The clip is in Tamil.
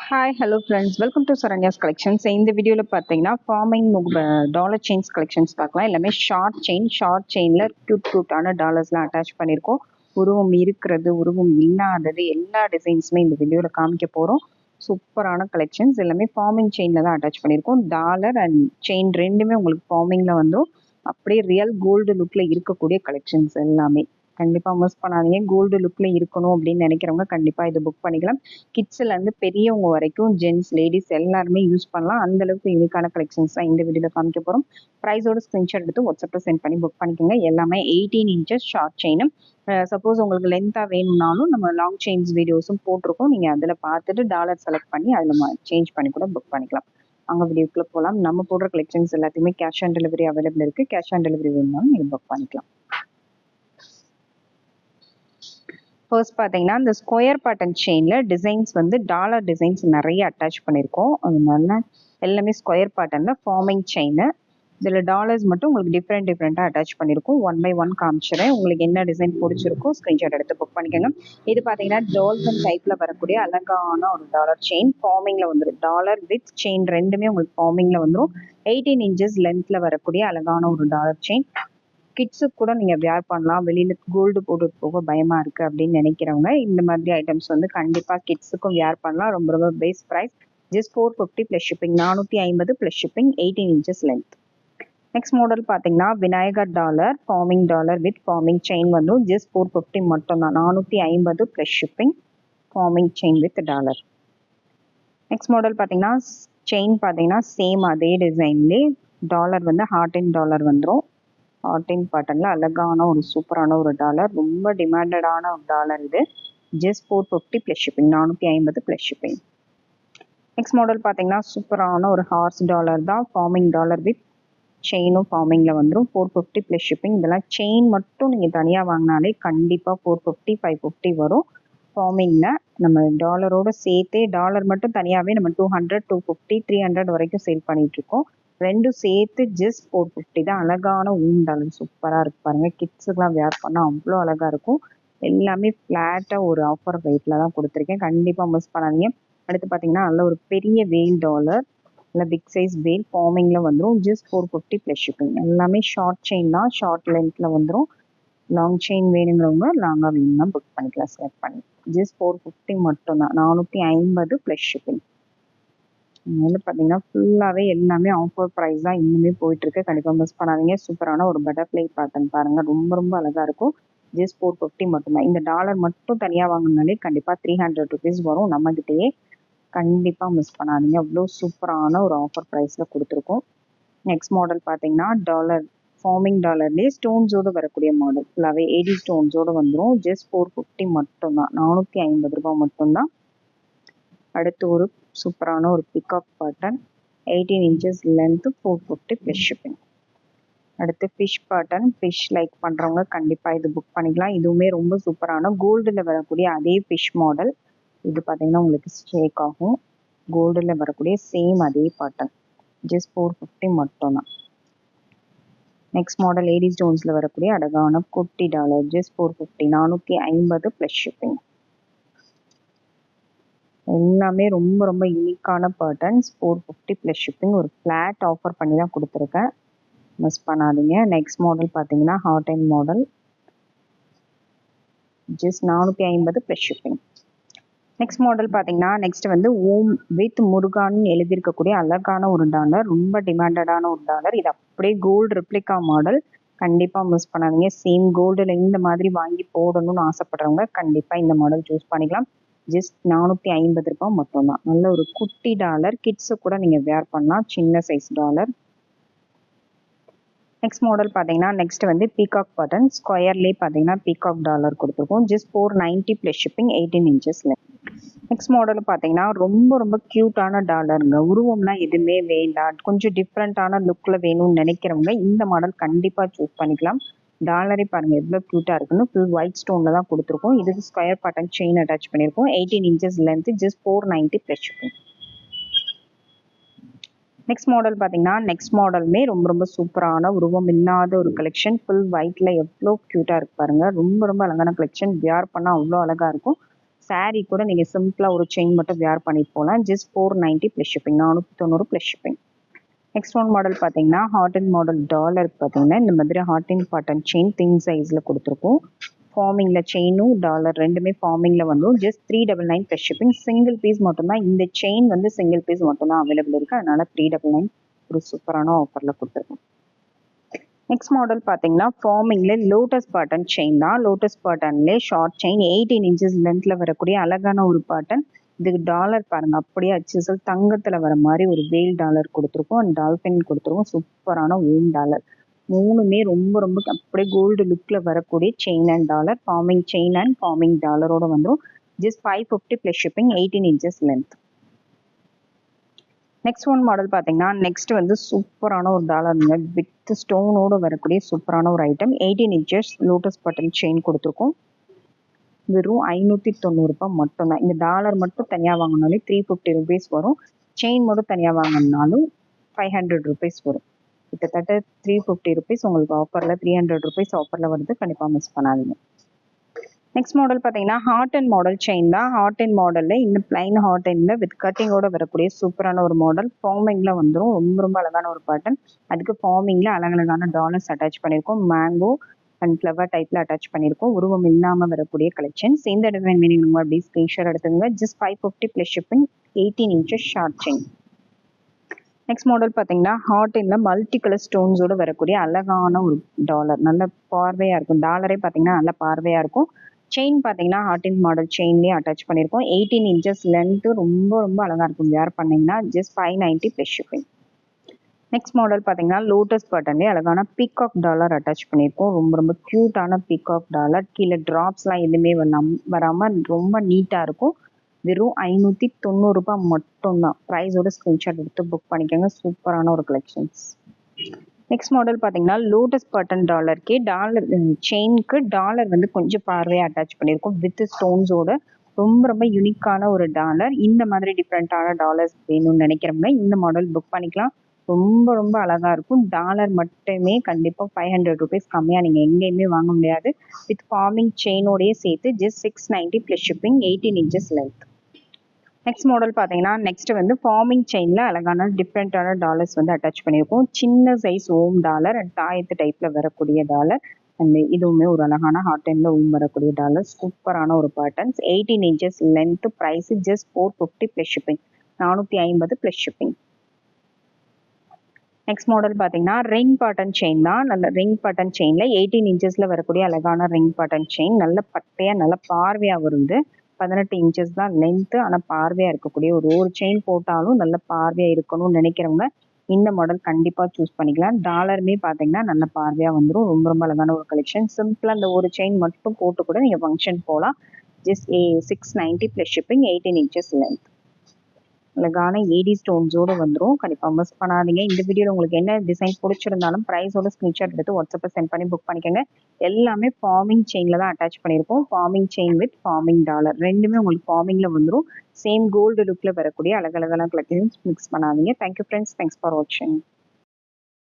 Hi hello friends, welcome to Saranya's collections. இந்த வீடியோவில் பார்த்தீங்கன்னா ஃபார்மிங் டாலர் செயின்ஸ் கலெக்ஷன்ஸ் பார்க்கலாம். எல்லாமே ஷார்ட் செயினில் க்யூட்டான டாலர்ஸ்லாம் அட்டாச் பண்ணியிருக்கோம். உருவம் இருக்கிறது, உருவம் இல்லாதது, எல்லா டிசைன்ஸுமே இந்த வீடியோவில் காமிக்க போகிறோம். சூப்பரான கலெக்ஷன்ஸ் எல்லாமே ஃபார்மிங் செயினில் தான் அட்டாச் பண்ணியிருக்கோம். டாலர் அண்ட் செயின் ரெண்டுமே உங்களுக்கு ஃபார்மிங்கில் வந்துடும். அப்படியே ரியல் கோல்டு லுக்கில் இருக்கக்கூடிய கலெக்ஷன்ஸ் எல்லாமே கண்டிப்பாக மிஸ் பண்ணாதீங்க. கோல்டு லுக்கில் இருக்கணும் அப்படின்னு நினைக்கிறவங்க கண்டிப்பாக இதை புக் பண்ணிக்கலாம். கிட்ஸ்லேருந்து பெரியவங்க வரைக்கும் ஜென்ட்ஸ் லேடிஸ் எல்லாருமே யூஸ் பண்ணலாம். அந்தளவுக்கு யூனிக்கான கலெக்ஷன்ஸ் தான் இந்த வீடியோவில் காமிக்க போகிறோம். ப்ரைஸோட ஸ்க்ரீன்ஷாட் எடுத்து வாட்ஸ்அப்பில் சென்ட் பண்ணி புக் பண்ணிக்கோங்க. எல்லாமே 18 இன்ச்சஸ் ஷார்ட் செயின். சப்போஸ் உங்களுக்கு லென்த்தாக வேணும்னாலும் நம்ம லாங் செயின்ஸ் வீடியோஸும் போட்டிருக்கோம். நீங்கள் அதில் பார்த்துட்டு டாலர் செலக்ட் பண்ணி அதில் சேஞ்ச் பண்ணி கூட புக் பண்ணிக்கலாம். அங்கே வீடியோக்குள்ளே போகலாம். நம்ம போடுற கலெக்ஷன்ஸ் எல்லாத்தையுமே கேஷ் ஆன் டெலிவரி அவைலபிள் இருக்குது. கேஷ் ஆன் டெலிவரி வேணும்னாலும் நீங்கள் புக் பண்ணிக்கலாம். ஃபர்ஸ்ட் பார்த்தீங்கன்னா இந்த ஸ்கொயர் பேட்டர்ன் செயினில் டிசைன்ஸ் வந்து டாலர் டிசைன்ஸ் நிறைய அட்டாச் பண்ணியிருக்கோம். அதனால எல்லாமே ஸ்கொயர் பேட்டர்னில் ஃபார்மிங் செயின். இதில் டாலர்ஸ் மட்டும் உங்களுக்கு டிஃப்ரெண்ட்டாக அட்டாச் பண்ணியிருக்கோம். 1 by 1 காமிச்சிடுறேன். உங்களுக்கு என்ன டிசைன் பிடிச்சிருக்கோ ஸ்க்ரீன்ஷாட் எடுத்து புக் பண்ணிக்கோங்க. இது பார்த்தீங்கன்னா டால்ஃபின் டைப்பில் வரக்கூடிய அழகான ஒரு டாலர் செயின் ஃபார்மிங்கில் வந்துடும். டாலர் வித் செயின் ரெண்டுமே உங்களுக்கு ஃபார்மிங்கில் வந்துடும். 18 இன்ச்சஸ் லென்த்தில் வரக்கூடிய அழகான ஒரு டாலர் செயின். கிட்ஸுக்கு கூட நீங்கள் வேர் பண்ணலாம். வெளியில் கோல்டு போட்டு போக பயமாக இருக்குது அப்படின்னு நினைக்கிறவங்க இந்த மாதிரி ஐட்டம்ஸ் வந்து கண்டிப்பாக கிட்ஸுக்கும் வேர் பண்ணலாம். ரொம்ப ரொம்ப best price. Just 450 plus shipping. 450 plus shipping. 18 inches length. Next model பார்த்தீங்கன்னா Vinayagar dollar forming dollar with forming chain வந்து ஜஸ்ட் 450 மட்டும்தான். 450 plus shipping. Forming chain with dollar. Next model பார்த்தீங்கன்னா செயின் பார்த்தீங்கன்னா சேம் அதே டிசைன்லேயே டாலர் வந்து ஹார்ட் அண்ட் டாலர் வந்துடும். ஹார்டின் பேட்டர்னில் அழகான ஒரு சூப்பரான ஒரு டாலர். ரொம்ப டிமாண்டடான ஒரு டாலர் இது. Just 450 plus shipping. 450 plus shipping. Next model பார்த்தீங்கன்னா சூப்பரான ஒரு ஹார்ஸ் டாலர் தான். ஃபார்மிங் டாலர் வித் செயினும் ஃபார்மிங்கில் வந்துடும். 450 ப்ளஸ் ஷிப்பிங். இதெல்லாம் செயின் மட்டும் நீங்கள் தனியாக வாங்கினாலே கண்டிப்பாக 450 550 வரும். ஃபார்மிங்கில் நம்ம டாலரோடு சேர்த்தே டாலர் மட்டும் தனியாகவே நம்ம 200 250 300 வரைக்கும் சேல் பண்ணிகிட்ருக்கோம். ரெண்டும் சேர்த்து ஜஸ்ட் 450 தான். அழகான டாலர் சூப்பராக இருக்கு பாருங்கள். கிட்ஸுக்கெலாம் வேர் பண்ணால் அவ்வளோ அழகாக இருக்கும். எல்லாமே ஃப்ளாட்டாக ஒரு ஆஃபர் ரேட்டில் தான் கொடுத்துருக்கேன். கண்டிப்பாக மிஸ் பண்ணாதீங்க. அடுத்து பார்த்தீங்கன்னா நல்ல ஒரு பெரிய வேல் டாலர், இல்லை பிக் சைஸ் வேல் ஃபார்மிங்கில் வந்துடும். Just 450 plus shipping. எல்லாமே ஷார்ட் செயின் தான். ஷார்ட் லென்த்தில் வந்துடும். லாங் செயின் வேணுங்கிறவங்க லாங்காக வேணும்னா புக் பண்ணிக்கலாம் செலக்ட் பண்ணி. ஜஸ்ட் 450 மட்டும்தான். 450 ப்ளஸ் ஷிப்பிங். வந்து பார்த்தீங்கன்னா ஃபுல்லாகவே எல்லாமே ஆஃபர் ப்ரைஸ் தான் இன்னுமே போயிட்டுருக்கு. கண்டிப்பாக மிஸ் பண்ணாதீங்க. சூப்பரான ஒரு பட்டர்ஃப்ளை பேட்டர்ன் பாருங்கள். ரொம்ப ரொம்ப அழகாக இருக்கும். ஜஸ்ட் 450 மட்டும்தான். இந்த டாலர் மட்டும் தனியாக வாங்கினாலே கண்டிப்பாக 300 ருபீஸ் வரும் நம்மகிட்டயே. கண்டிப்பாக மிஸ் பண்ணாதீங்க. அவ்வளோ சூப்பரான ஒரு ஆஃபர் ப்ரைஸில் கொடுத்துருக்கோம். நெக்ஸ்ட் மாடல் பார்த்தீங்கன்னா டாலர் ஃபார்மிங் டாலர்லேயே ஸ்டோன்ஸோடு வரக்கூடிய மாடல். ஃபுல்லாகவே 80 ஸ்டோன்ஸோடு வந்துடும். ஜஸ்ட் 450 மட்டும்தான். 450 ரூபாய் மட்டும்தான். அடுத்து ஒரு சூப்பரான ஒரு peacock pattern 18 inches length 450 plus shipping. அடுத்து ஃபிஷ் பேட்டர்ன். ஃபிஷ் லைக் பண்ணுறவங்க கண்டிப்பாக இது புக் பண்ணிக்கலாம். இதுவுமே ரொம்ப சூப்பரான கோல்டில் வரக்கூடிய அதே ஃபிஷ் மாடல். இது பார்த்தீங்கன்னா உங்களுக்கு ஷேக் ஆகும். கோல்டில் வரக்கூடிய சேம் அதே பேட்டர்ன். ஜஸ்ட் 450 மட்டும்தான். நெக்ஸ்ட் மாடல் 80 ஸ்டோன்ஸில் வரக்கூடிய அழகான குட்டி டாலர். ஜஸ்ட் 450. 450 plus shipping. எல்லாமே ரொம்ப ரொம்ப யூனிக்கான பேட்டர்ன்ஸ். 450 plus shipping. ஒரு ஃப்ளாட் ஆஃபர் பண்ணி தான் கொடுத்துருக்கேன். மிஸ் பண்ணாதீங்க. நெக்ஸ்ட் மாடல் பார்த்தீங்கன்னா heart and model. Just 450 plus shipping. Next model பார்த்தீங்கன்னா நெக்ஸ்ட் வந்து ஓம் வித் முருகான்னு எழுதியிருக்கக்கூடிய அழகான ஒரு டாலர். ரொம்ப டிமாண்டடான ஒரு டாலர். இது அப்படியே கோல்டு ரெப்ளிகா மாடல். கண்டிப்பாக மிஸ் பண்ணாதீங்க. சேம் கோல்டில் இந்த மாதிரி வாங்கி போடணும்னு ஆசைப்படுறவங்க கண்டிப்பாக இந்த மாடல் சூஸ் பண்ணிக்கலாம். ஜஸ்ட் 450 ரூபாய் மட்டும்தான். நல்ல ஒரு குட்டி டாலர். கிட்ஸு கூட நீங்கள் வேர் பண்ணலாம். சின்ன சைஸ் டாலர். நெக்ஸ்ட் மாடல் பார்த்தீங்கன்னா நெக்ஸ்ட் வந்து பீகாக் பேட்டர்ன். ஸ்கொயர்லேயே பார்த்தீங்கன்னா பீகாக் டாலர் கொடுத்துருக்கோம். Just 490 plus shipping. 18 இன்ச்சஸில். நெக்ஸ்ட் மாடல் பார்த்தீங்கன்னா ரொம்ப ரொம்ப க்யூட்டான டாலருங்க. உருவம்லாம் எதுவுமே வேண்டாம், கொஞ்சம் டிஃப்ரெண்ட்டான லுக்கில் வேணும்னு நினைக்கிறவங்க இந்த மாடல் கண்டிப்பாக சூஸ் பண்ணிக்கலாம். டாலரே பாருங்கள் எவ்வளோ க்யூட்டாக இருக்குன்னு. ஃபுல் ஒயிட் ஸ்டோனில் தான் கொடுத்துருக்கோம். இதுக்கு ஸ்கொயர் பேட்டர்ன் செயின் அட்டாச் பண்ணியிருக்கோம். 18 inches length. Just 490 plus shipping. Next model பார்த்தீங்கன்னா நெக்ஸ்ட் மாடலுமே ரொம்ப ரொம்ப சூப்பரான உருவம் இல்லாத ஒரு கலெக்ஷன். ஃபுல் ஒயிட்டில் எவ்வளோ க்யூட்டாக இருக்கு பாருங்கள். ரொம்ப ரொம்ப அழகான கலெக்ஷன். வியர் பண்ணால் அவ்வளோ அழகாக இருக்கும். saree கூட நீங்கள் சிம்பிளாக ஒரு செயின் மட்டும் வேர் பண்ணிட்டு போகலாம். Just 490 plus shipping, 490 plus shipping. Next one model பார்த்தீங்கன்னா ஹாட் அண்ட் மாடல் டாலருக்கு பார்த்தீங்கன்னா இந்த மாதிரி heart and cotton chain thin சைஸில் கொடுத்துருக்கோம். ஃபார்மிங்கில் செயினும் டாலர் ரெண்டுமே ஃபார்மிங்கில் வந்துடும். Just 399 plus shipping. Single piece மட்டும்தான், இந்த செயின் வந்து சிங்கிள் பீஸ் மட்டும்தான் அவைலபிள் இருக்குது. அதனால 399 ஒரு சூப்பரான ஆஃபரில் கொடுத்துருக்கோம். நெக்ஸ்ட் மாடல் பார்த்தீங்கன்னா ஃபார்மிங்கில் லோட்டஸ் பேட்டர்ன் செயின் தான். லோட்டஸ் பேட்டர்ன்லேயே ஷார்ட் செயின் 18 இன்ச்சஸ் லென்த்தில் வரக்கூடிய அழகான ஒரு பேட்டர்ன். இதுக்கு டாலர் பாருங்க, அப்படியே அச்சுசல் தங்கத்தில் வர மாதிரி ஒரு வேல் டாலர் கொடுத்துருக்கோம், அண்ட் டால்ஃபின் கொடுத்துருக்கோம். சூப்பரான ஓம் டாலர். மூணுமே ரொம்ப ரொம்ப அப்படியே கோல்டு லுக்கில் வரக்கூடிய chain and dollar. Forming chain and forming டாலரோட வந்துடும். Just 550 plus shipping, 18 inches length. Next one model பார்த்தீங்கன்னா நெக்ஸ்ட் வந்து சூப்பரான ஒரு டாலருங்க, வித் ஸ்டோனோட வரக்கூடிய சூப்பரான ஒரு item. 18 inches lotus button chain கொடுத்துருக்கோம். வெறும் 590 ரூபாய் மட்டும்தான். இந்த டாலர் மட்டும் தனியாக வாங்கினாலே 350 ருபீஸ் வரும். செயின் மட்டும் தனியாக வாங்கினாலும் 500 ருபீஸ் வரும். கிட்டத்தட்ட 350 ருபீஸ் உங்களுக்கு ஆஃபரில், 300 ருபீஸ் ஆஃபரில் வருது. கண்டிப்பாக மிஸ் பண்ணாதீங்க. நெக்ஸ்ட் மாடல் பார்த்தீங்கன்னா ஹாட் அண்ட் மாடல் செயின் தான். ஹாட் அண்ட் மாடலில் இந்த பிளைன் ஹாட் அண்டில் வித் கட்டிங்கோட வரக்கூடிய சூப்பரான ஒரு மாடல். ஃபார்மிங்கில் வந்துடும். ரொம்ப ரொம்ப அழகான ஒரு பேட்டர்ன். அதுக்கு ஃபார்மிங்கில் அழகழகான டாலர்ஸ் அட்டாச் பண்ணியிருக்கோம். மேங்கோ அண்ட் ஃப்ளவர் டைப்பில் அட்டாச் பண்ணியிருக்கோம். உருவம் இல்லாமல் வரக்கூடிய கலெக்ஷன்ஸ். இந்த டிசைன் மீனிங் அப்படி ஸ்க்ரீன்ஷாட் எடுத்துங்க. Just 550 plus shipping, 18 inches short chain. Next model பார்த்தீங்கன்னா ஹாட் அண்டில் மல்டி கலர் ஸ்டோன்ஸோடு வரக்கூடிய அழகான ஒரு டாலர். நல்ல பார்வையாக இருக்கும். டாலரே பார்த்தீங்கன்னா நல்ல பார்வையாக இருக்கும். செயின் பார்த்தீங்கன்னா ஹாட் அண்ட் மாடல் செயின்லேயே அட்டாச் பண்ணியிருக்கோம். 18 இன்ச்சஸ் லென்த்து. ரொம்ப ரொம்ப அழகாக இருக்கும் வேர் பண்ணிங்கன்னா. Just 590 plus shipping. Next model பார்த்தீங்கன்னா லோட்டஸ் பட்டன்லேயே அழகான பீகாக் டாலர் அட்டாச் பண்ணியிருக்கோம். ரொம்ப ரொம்ப க்யூட்டான பீகாக் டாலர். கீழே ட்ராப்ஸ்லாம் எதுவுமே வராமல் ரொம்ப நீட்டாக இருக்கும். வெறும் 590 ரூபாய் மட்டும்தான். ப்ரைஸோட ஸ்க்ரீன்ஷாட் எடுத்து புக் பண்ணிக்கோங்க. சூப்பரான ஒரு கலெக்ஷன்ஸ். நெக்ஸ்ட் மாடல் பார்த்தீங்கன்னா லோட்டஸ் பட்டன் டாலருக்கே டாலர் செயினுக்கு டாலர் வந்து கொஞ்சம் பார்வையாக அட்டாச் பண்ணியிருக்கோம் வித் ஸ்டோன்ஸோட. ரொம்ப ரொம்ப யூனிக்கான ஒரு டாலர். இந்த மாதிரி டிஃப்ரெண்ட்டான டாலர்ஸ் வேணும்னு நினைக்கிறவங்க இந்த மாடல் புக் பண்ணிக்கலாம். ரொம்ப ரொம்ப அழகாக இருக்கும். டாலர் மட்டுமே கண்டிப்பாக 500 ருபீஸ் கம்மியாக நீங்கள் எங்கேயுமே வாங்க முடியாது. வித் ஃபார்மிங் செயினோடையே சேர்த்து just 690 plus shipping, 18 inches length. Next model பார்த்தீங்கன்னா நெக்ஸ்ட் வந்து ஃபார்மிங் செயினில் அழகான டிஃப்ரெண்ட்டான டாலர்ஸ் வந்து அட்டாச் பண்ணியிருக்கோம். சின்ன சைஸ் ஓம் டாலர் அண்ட் தாயத்து டைப்பில் வரக்கூடிய டாலர். அண்ட் இதுவுமே ஒரு அழகான ஹாட் டைமில் ஓம் வரக்கூடிய டாலர். சூப்பரான ஒரு patterns. 18 inches length. Price just 450 plus shipping, 450 plus shipping. Next model பார்த்தீங்கன்னா ரிங் பேட்டர்ன் செயின் தான். நல்ல ரிங் பேட்டர்ன் செயினில் 18 இன்ச்சஸில் வரக்கூடிய அழகான ரிங் பேட்டர்ன் செயின். நல்ல பட்டையாக நல்ல பார்வையாக வருது. 18 இன்ச்சஸ் தான் லென்த்து. ஆனால் பார்வையாக இருக்கக்கூடிய ஒரு செயின் போட்டாலும் நல்ல பார்வையாக இருக்கணும்னு நினைக்கிறவங்க இந்த மாடல் கண்டிப்பாக சூஸ் பண்ணிக்கலாம். டாலருமே பார்த்தீங்கன்னா நல்ல பார்வையாக வந்துடும். ரொம்ப ரொம்ப அழகான ஒரு கலெக்ஷன். சிம்பிளாக அந்த ஒரு செயின் மட்டும் போட்டு கூட நீங்கள் ஃபங்க்ஷன் போகலாம். Just 690 plus shipping, 18 inches length. அழகான ஏடி ஸ்டோன்ஸோடு வந்துடும். கண்டிப்பாக மிஸ் பண்ணாதீங்க. இந்த வீடியோவில் உங்களுக்கு என்ன டிசைன் பிடிச்சிருந்தாலும் ப்ரைஸோட ஸ்க்ரீன்ஷாட் எடுத்து வாட்ஸ்அப்பில் சென்ட் பண்ணி புக் பண்ணிக்கோங்க. எல்லாமே ஃபார்மிங் செயினில் தான் அட்டாச் பண்ணியிருப்போம். Farming chain with farming dollar ரெண்டுமே உங்களுக்கு ஃபார்மிங்கில் வந்துடும். சேம் கோல்டு லுக்கில் வரக்கூடிய அழகழகான கலெக்ஷன்ஸ். மிக்ஸ் பண்ணாதீங்க. Thank you friends. தேங்க்ஸ் ஃபார் வாட்சிங்.